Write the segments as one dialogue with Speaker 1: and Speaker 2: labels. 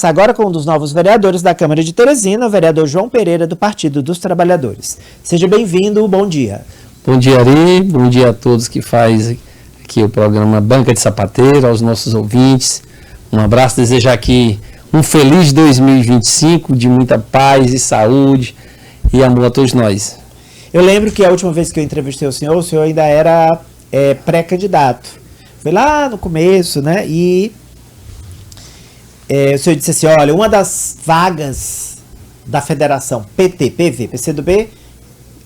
Speaker 1: Agora com um dos novos vereadores da Câmara de Teresina, o vereador João Pereira, do Partido dos Trabalhadores. Seja bem-vindo, bom dia.
Speaker 2: Bom dia, Ari, bom dia a todos que faz aqui o programa Banca de Sapateiro, aos nossos ouvintes. Um abraço, desejar aqui um feliz 2025, de muita paz e saúde e amor a todos nós.
Speaker 1: Eu lembro que a última vez que eu entrevistei o senhor ainda era pré-candidato. Foi lá no começo, né, e... o senhor disse assim, olha, uma das vagas da federação PT, PV, PCdoB,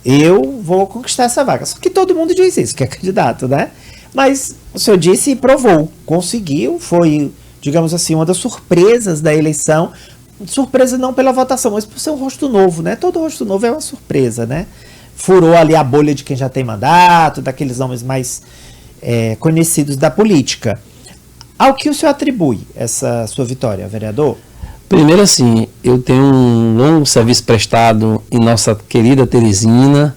Speaker 1: eu vou conquistar essa vaga. Só que todo mundo diz isso, que é candidato, né? Mas o senhor disse e provou, conseguiu, foi, digamos assim, uma das surpresas da eleição. Surpresa não pela votação, mas por ser um rosto novo, né? Todo rosto novo é uma surpresa, né? Furou ali a bolha de quem já tem mandato, daqueles nomes mais conhecidos da política. Ao que o senhor atribui essa sua vitória, vereador?
Speaker 2: Primeiro, assim, eu tenho um longo serviço prestado em nossa querida Teresina.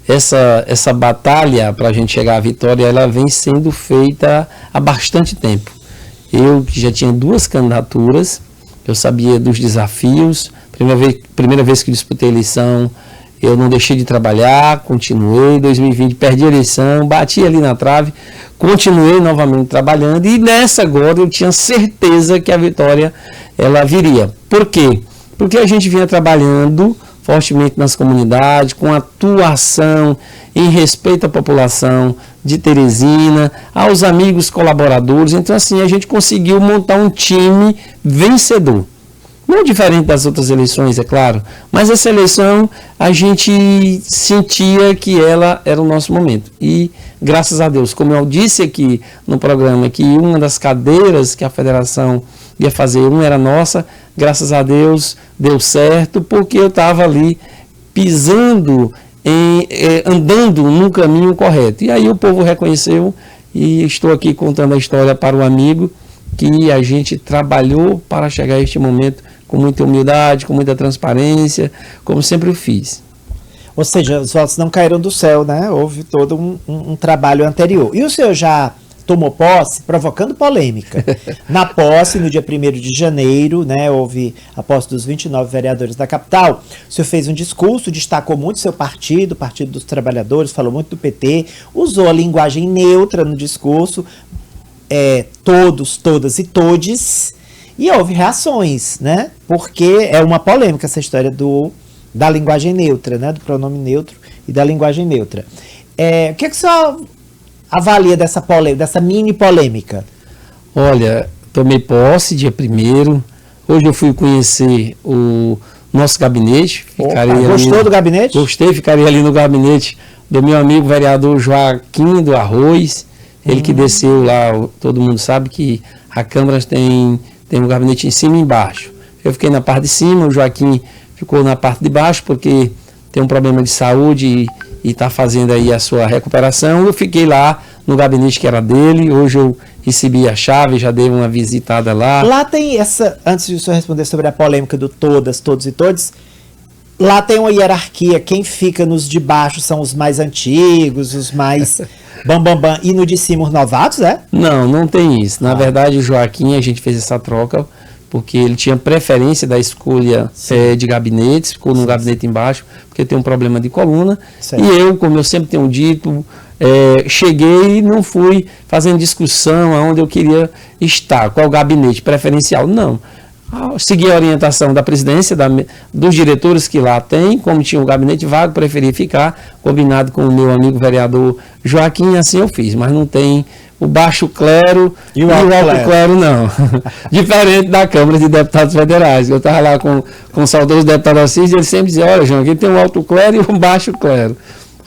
Speaker 2: Essa batalha para a gente chegar à vitória, ela vem sendo feita há bastante tempo. Eu que já tinha 2 candidaturas, eu sabia dos desafios. Primeira vez que disputei a eleição, eu não deixei de trabalhar, continuei. Em 2020 perdi a eleição, bati ali na trave, continuei novamente trabalhando e nessa agora eu tinha certeza que a vitória ela viria. Por quê? Porque a gente vinha trabalhando fortemente nas comunidades, com atuação em respeito à população de Teresina, aos amigos colaboradores. Então assim, a gente conseguiu montar um time vencedor. Não diferente das outras eleições, é claro, mas essa eleição a gente sentia que ela era o nosso momento. E, graças a Deus, como eu disse aqui no programa, que uma das cadeiras que a federação ia fazer, uma era nossa, graças a Deus deu certo, porque eu estava ali pisando, andando no caminho correto. E aí o povo reconheceu e estou aqui contando a história para o amigo, que a gente trabalhou para chegar a este momento com muita humildade, com muita transparência, como sempre eu fiz.
Speaker 1: Ou seja, os votos não caíram do céu, né? Houve todo um trabalho anterior. E o senhor já tomou posse, provocando polêmica. Na posse, no dia 1º de janeiro, né, houve a posse dos 29 vereadores da capital. O senhor fez um discurso, destacou muito seu partido, o Partido dos Trabalhadores, falou muito do PT, usou a linguagem neutra no discurso, todos, todas e todes, e houve reações, né? Porque é uma polêmica essa história da linguagem neutra, né? Do pronome neutro e da linguagem neutra. O que o senhor avalia dessa mini polêmica?
Speaker 2: Olha, tomei posse dia 1º. Hoje eu fui conhecer o nosso gabinete.
Speaker 1: Gostou do gabinete?
Speaker 2: Gostei, ficaria ali no gabinete do meu amigo vereador Joaquim do Arroz. Ele que desceu lá, todo mundo sabe que a Câmara tem um gabinete em cima e embaixo. Eu fiquei na parte de cima, o Joaquim ficou na parte de baixo, porque tem um problema de saúde e está fazendo aí a sua recuperação. Eu fiquei lá no gabinete que era dele, hoje eu recebi a chave, já dei uma visitada lá.
Speaker 1: Lá tem antes de o senhor responder sobre a polêmica do todas, todos e todes, lá tem uma hierarquia, quem fica nos de baixo são os mais antigos, os mais bambambam, e no de cima os novatos, é?
Speaker 2: Não tem isso. Na verdade, o Joaquim, a gente fez essa troca, porque ele tinha preferência da escolha de gabinetes, ficou no gabinete embaixo, porque tem um problema de coluna. Certo. E eu, como eu sempre tenho dito, cheguei e não fui fazendo discussão aonde eu queria estar, qual gabinete preferencial, não. Segui a orientação da presidência, dos diretores que lá tem, como tinha um gabinete vago, preferi ficar, combinado com o meu amigo vereador Joaquim, assim eu fiz, mas não tem o baixo clero e o alto clero não. Diferente da Câmara de Deputados Federais, eu estava lá com o saudoso deputado Assis, e ele sempre dizia, olha, João, aqui tem um alto clero e um baixo clero.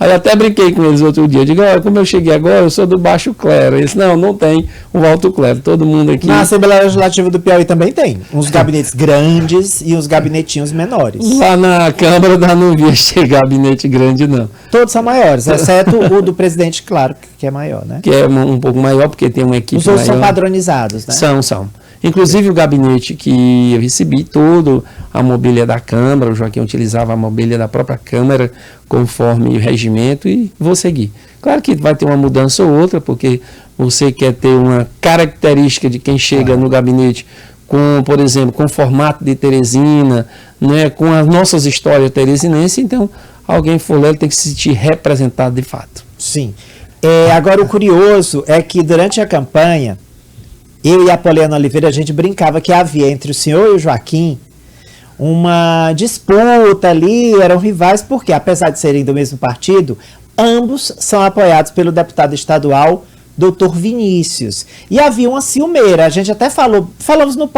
Speaker 2: Aí até brinquei com eles outro dia. Eu digo, olha, como eu cheguei agora, eu sou do baixo clero. Eles, não tem o alto clero. Todo mundo aqui...
Speaker 1: Na Assembleia Legislativa do Piauí também tem. Uns gabinetes grandes e uns gabinetinhos menores.
Speaker 2: Lá na Câmara não via ter gabinete grande, não.
Speaker 1: Todos são maiores, exceto o do presidente, claro, que é maior, né?
Speaker 2: Que é um pouco maior, porque tem uma equipe maior.
Speaker 1: Os outros são padronizados, né?
Speaker 2: São. Inclusive o gabinete que eu recebi, toda a mobília da Câmara, o Joaquim utilizava a mobília da própria Câmara, conforme o regimento, e vou seguir. Claro que vai ter uma mudança ou outra, porque você quer ter uma característica de quem chega no gabinete com, por exemplo, com o formato de Teresina, né, com as nossas histórias teresinenses, então alguém for ler, ele tem que se sentir representado de fato.
Speaker 1: Sim. Agora, o curioso é que durante a campanha, eu e a Poliana Oliveira, a gente brincava que havia entre o senhor e o Joaquim uma disputa ali, eram rivais, porque apesar de serem do mesmo partido, ambos são apoiados pelo deputado estadual Dr. Vinícius. E havia uma ciumeira, a gente até falamos no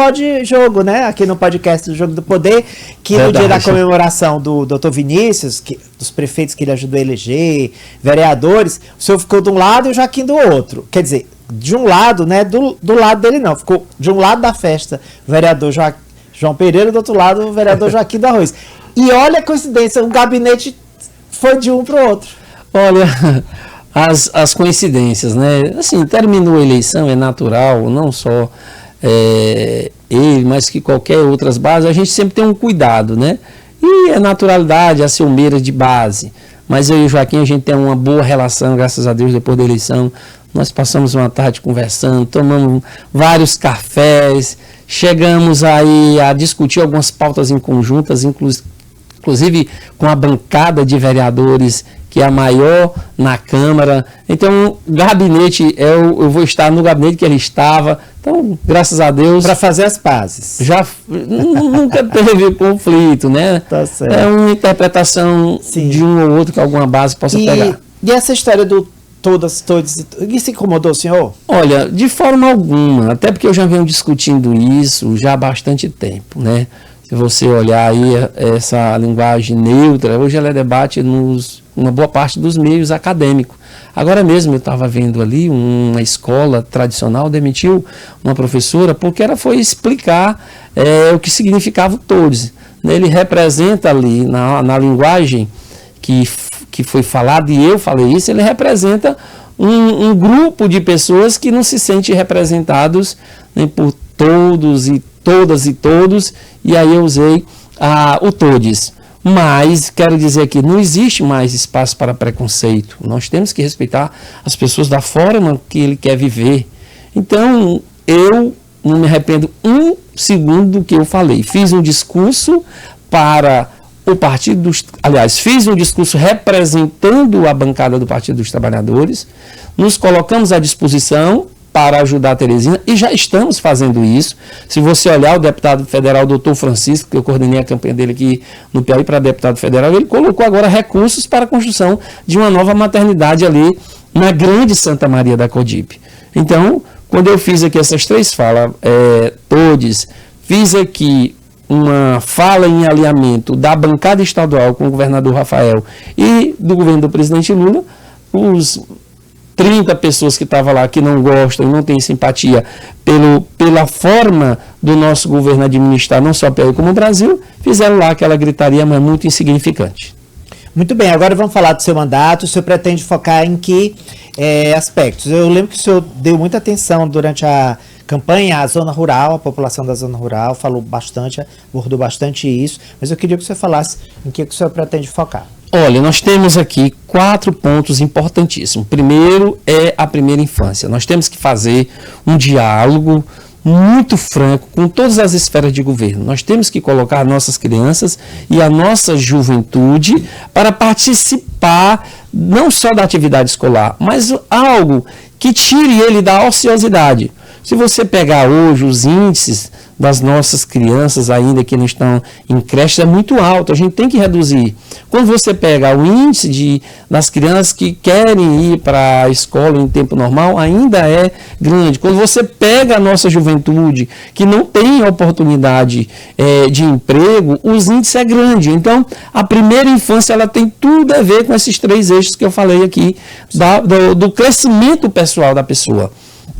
Speaker 1: Jogo, né? Aqui no podcast do Jogo do Poder, que no dia da comemoração do Dr. Vinícius, dos prefeitos que ele ajudou a eleger, vereadores, o senhor ficou de um lado e o Joaquim do outro. Quer dizer, de um lado, né? Do lado dele não, ficou de um lado da festa o vereador João Pereira, do outro lado o vereador Joaquim do Arroz. E olha a coincidência, o gabinete foi de um para o outro.
Speaker 2: Olha... As coincidências, né? Assim, terminou a eleição, é natural, não só ele, mas que qualquer outras bases, a gente sempre tem um cuidado, né? E a naturalidade, a ciumeira de base. Mas eu e o Joaquim, a gente tem uma boa relação, graças a Deus, depois da eleição. Nós passamos uma tarde conversando, tomamos vários cafés, chegamos aí a discutir algumas pautas em conjuntas, inclusive com a bancada de vereadores, que é a maior na Câmara. Então, o gabinete, eu vou estar no gabinete que ele estava. Então, graças a Deus...
Speaker 1: Para fazer as pazes.
Speaker 2: Nunca teve conflito, né?
Speaker 1: Tá certo.
Speaker 2: É uma interpretação de um ou outro que alguma base possa pegar.
Speaker 1: E essa história do todos, isso incomodou o senhor?
Speaker 2: Olha, de forma alguma, até porque eu já venho discutindo isso já há bastante tempo, né? Se você olhar aí essa linguagem neutra, hoje ela é debate numa boa parte dos meios acadêmicos. Agora mesmo eu estava vendo ali uma escola tradicional demitiu uma professora porque ela foi explicar o que significava o todes. Ele representa ali na linguagem que foi falado, e eu falei isso, ele representa um grupo de pessoas que não se sentem representados, né, por todos e todas e todos, e aí eu usei o todes. Mas, quero dizer que não existe mais espaço para preconceito. Nós temos que respeitar as pessoas da forma que ele quer viver. Então, eu não me arrependo um segundo do que eu falei. Fiz um discurso para o Partido dos... Aliás, fiz um discurso representando a bancada do Partido dos Trabalhadores. Nos colocamos à disposição para ajudar a Teresina, e já estamos fazendo isso. Se você olhar o deputado federal, doutor Francisco, que eu coordenei a campanha dele aqui no Piauí para deputado federal, ele colocou agora recursos para a construção de uma nova maternidade ali na grande Santa Maria da Codipe. Então, quando eu fiz aqui essas três falas, todes, fiz aqui uma fala em alinhamento da bancada estadual com o governador Rafael e do governo do presidente Lula, os 30 pessoas que estavam lá que não gostam e não têm simpatia pela forma do nosso governo administrar não só o Piauí como o Brasil, fizeram lá aquela gritaria, mas muito insignificante.
Speaker 1: Muito bem, agora vamos falar do seu mandato. O senhor pretende focar em que aspectos? Eu lembro que o senhor deu muita atenção durante a campanha à zona rural, a população da zona rural, falou bastante, abordou bastante isso, mas eu queria que o senhor falasse em que o senhor pretende focar.
Speaker 2: Olha, nós temos aqui 4 pontos importantíssimos. Primeiro é a primeira infância. Nós temos que fazer um diálogo muito franco com todas as esferas de governo. Nós temos que colocar nossas crianças e a nossa juventude para participar não só da atividade escolar, mas algo que tire ele da ociosidade. Se você pegar hoje os índices das nossas crianças ainda que não estão em creche, é muito alto, a gente tem que reduzir. Quando você pega o índice das crianças que querem ir para a escola em tempo normal, ainda é grande. Quando você pega a nossa juventude que não tem oportunidade de emprego, os índices é grande. Então, a primeira infância ela tem tudo a ver com esses 3 eixos que eu falei aqui, do crescimento pessoal da pessoa.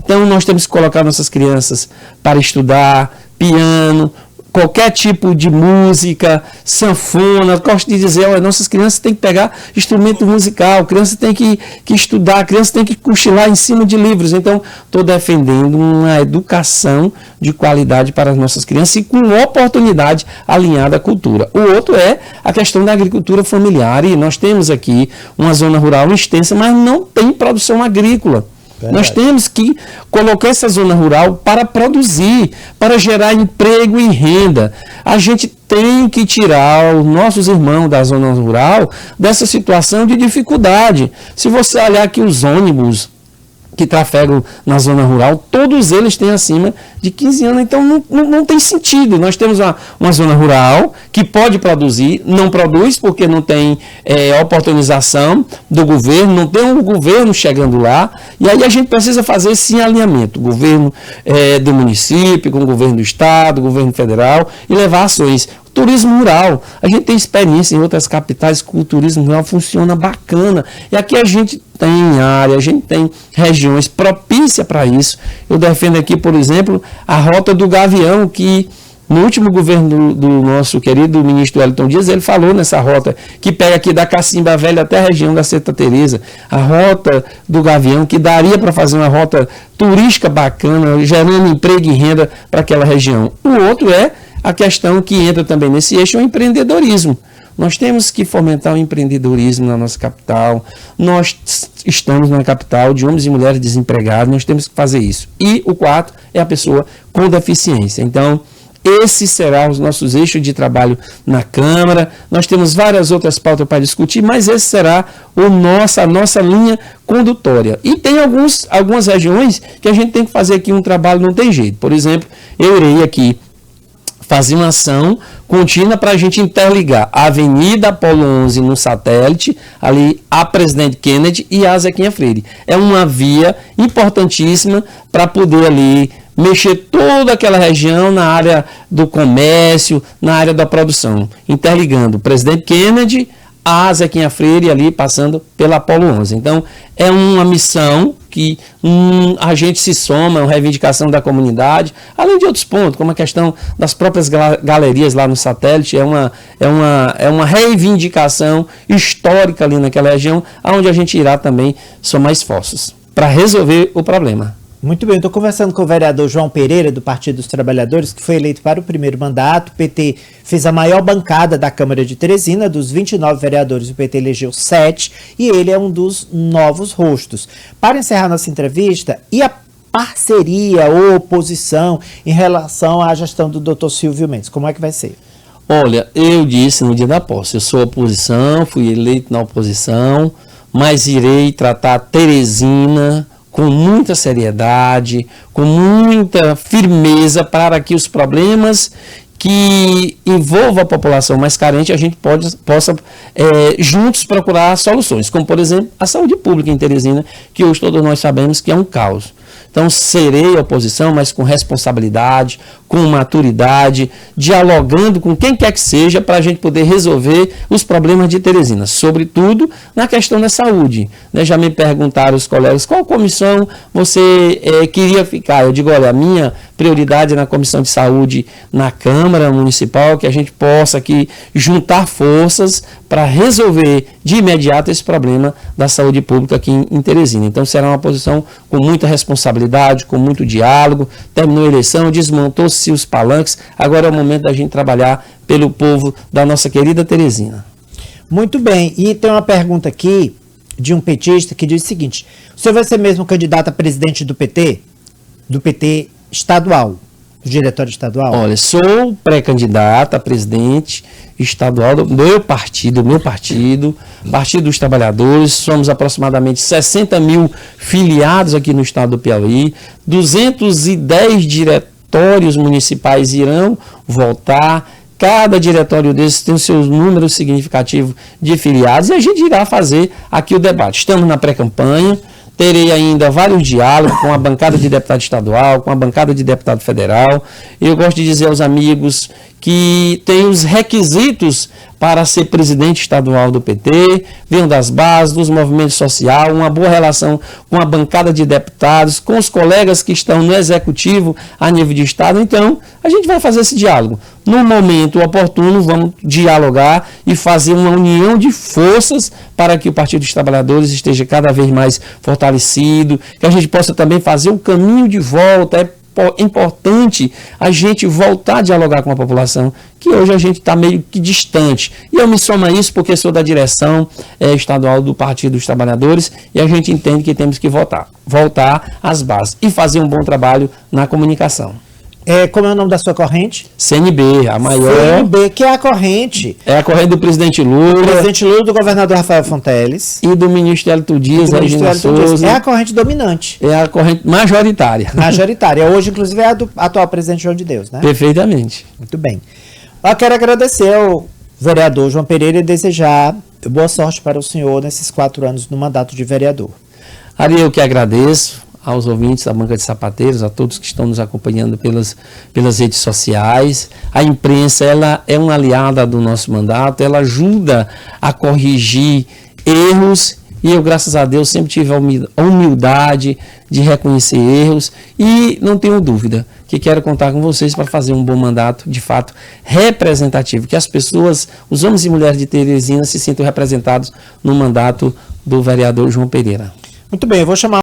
Speaker 2: Então, nós temos que colocar nossas crianças para estudar piano, qualquer tipo de música, sanfona. Gosto de dizer, olha, nossas crianças têm que pegar instrumento musical, crianças têm que estudar, crianças têm que cochilar em cima de livros. Então, estou defendendo uma educação de qualidade para as nossas crianças e com oportunidade alinhada à cultura. O outro é a questão da agricultura familiar, e nós temos aqui uma zona rural extensa, mas não tem produção agrícola.
Speaker 1: Verdade.
Speaker 2: Nós temos que colocar essa zona rural para produzir, para gerar emprego e renda. A gente tem que tirar os nossos irmãos da zona rural dessa situação de dificuldade. Se você olhar aqui os ônibus que trafegam na zona rural, todos eles têm acima de 15 anos, então não tem sentido. Nós temos uma zona rural que pode produzir, não produz porque não tem oportunização do governo, não tem um governo chegando lá, e aí a gente precisa fazer esse alinhamento, o governo do município, com o governo do estado, o governo federal, e levar ações. Turismo rural, a gente tem experiência em outras capitais que o turismo rural funciona bacana, e aqui a gente tem área, a gente tem regiões propícias para isso. Eu defendo aqui, por exemplo, a Rota do Gavião, que no último governo do nosso querido ministro Wellington Dias, ele falou nessa rota, que pega aqui da Cacimba Velha até a região da Santa Teresa, a Rota do Gavião, que daria para fazer uma rota turística bacana, gerando emprego e renda para aquela região. O outro é a questão que entra também nesse eixo, é o empreendedorismo. Nós temos que fomentar o empreendedorismo na nossa capital. Nós estamos na capital de homens e mulheres desempregados, nós temos que fazer isso. E o quarto é a pessoa com deficiência. Então, esses serão os nossos eixos de trabalho na Câmara. Nós temos várias outras pautas para discutir, mas esse será a nossa linha condutória. E tem algumas regiões que a gente tem que fazer aqui um trabalho, não tem jeito. Por exemplo, eu irei aqui fazer uma ação contínua para a gente interligar a Avenida Apolo 11 no satélite, ali a Presidente Kennedy e a Zequinha Freire. É uma via importantíssima para poder ali mexer toda aquela região na área do comércio, na área da produção, interligando o Presidente Kennedy a Zequinha Freire ali passando pela Apolo 11. Então, é uma missão que a gente se soma, é uma reivindicação da comunidade, além de outros pontos, como a questão das próprias galerias lá no satélite, é uma reivindicação histórica ali naquela região, onde a gente irá também somar esforços para resolver o problema.
Speaker 1: Muito bem, estou conversando com o vereador João Pereira, do Partido dos Trabalhadores, que foi eleito para o primeiro mandato. O PT fez a maior bancada da Câmara de Teresina, dos 29 vereadores, o PT elegeu 7, e ele é um dos novos rostos. Para encerrar nossa entrevista, e a parceria ou oposição em relação à gestão do Dr. Silvio Mendes, como é que vai ser?
Speaker 2: Olha, eu disse no dia da posse, eu sou oposição, fui eleito na oposição, mas irei tratar Teresina com muita seriedade, com muita firmeza, para que os problemas que envolvam a população mais carente, a gente possa juntos procurar soluções, como por exemplo a saúde pública em Teresina, que hoje todos nós sabemos que é um caos. Então serei oposição, mas com responsabilidade, com maturidade, dialogando com quem quer que seja, para a gente poder resolver os problemas de Teresina, sobretudo na questão da saúde. Já me perguntaram os colegas, qual comissão você queria ficar? Eu digo, olha, a minha prioridade é na Comissão de Saúde na Câmara Municipal, que a gente possa aqui juntar forças para resolver de imediato esse problema da saúde pública aqui em Teresina. Então será uma posição com muita responsabilidade, com muito diálogo. Terminou a eleição, desmontou-se os palanques, agora é o momento da gente trabalhar pelo povo da nossa querida Teresina.
Speaker 1: Muito bem, e tem uma pergunta aqui de um petista que diz o seguinte: o senhor vai ser mesmo candidato a presidente do PT? Do PT estadual, do diretório estadual?
Speaker 2: Olha, sou pré-candidato a presidente estadual do meu partido, Partido dos Trabalhadores. Somos aproximadamente 60 mil filiados aqui no estado do Piauí, 210 diretórios municipais irão votar. Cada diretório desses tem os seus números significativos de filiados, e a gente irá fazer aqui o debate. Estamos na pré-campanha. Terei ainda vários diálogos com a bancada de deputado estadual, com a bancada de deputado federal. Eu gosto de dizer aos amigos que tem os requisitos para ser presidente estadual do PT, venham das bases, dos movimentos sociais, uma boa relação com a bancada de deputados, com os colegas que estão no executivo a nível de estado. Então, a gente vai fazer esse diálogo. No momento oportuno, vamos dialogar e fazer uma união de forças para que o Partido dos Trabalhadores esteja cada vez mais fortalecido, que a gente possa também fazer um caminho de volta, importante a gente voltar a dialogar com a população, que hoje a gente está meio que distante. E eu me somo a isso porque sou da direção estadual do Partido dos Trabalhadores e a gente entende que temos que voltar às bases e fazer um bom trabalho na comunicação.
Speaker 1: Como é o nome da sua corrente?
Speaker 2: CNB, a maior.
Speaker 1: CNB, que é a corrente.
Speaker 2: É a corrente do presidente Lula.
Speaker 1: Do presidente Lula, do governador Rafael Fonteles.
Speaker 2: E do ministro Hélito Dias, Regina Souza.
Speaker 1: É a corrente dominante.
Speaker 2: É a corrente majoritária.
Speaker 1: Majoritária. Hoje, inclusive, é a do atual presidente João de Deus, né?
Speaker 2: Perfeitamente.
Speaker 1: Muito bem. Eu quero agradecer ao vereador João Pereira e desejar boa sorte para o senhor nesses 4 anos no mandato de vereador.
Speaker 2: Ari, eu que agradeço aos ouvintes da Banca de Sapateiros, a todos que estão nos acompanhando pelas redes sociais. A imprensa, ela é uma aliada do nosso mandato, ela ajuda a corrigir erros e eu, graças a Deus, sempre tive a humildade de reconhecer erros e não tenho dúvida que quero contar com vocês para fazer um bom mandato, de fato, representativo, que as pessoas, os homens e mulheres de Teresina se sintam representados no mandato do vereador João Pereira.
Speaker 1: Muito bem, eu vou chamar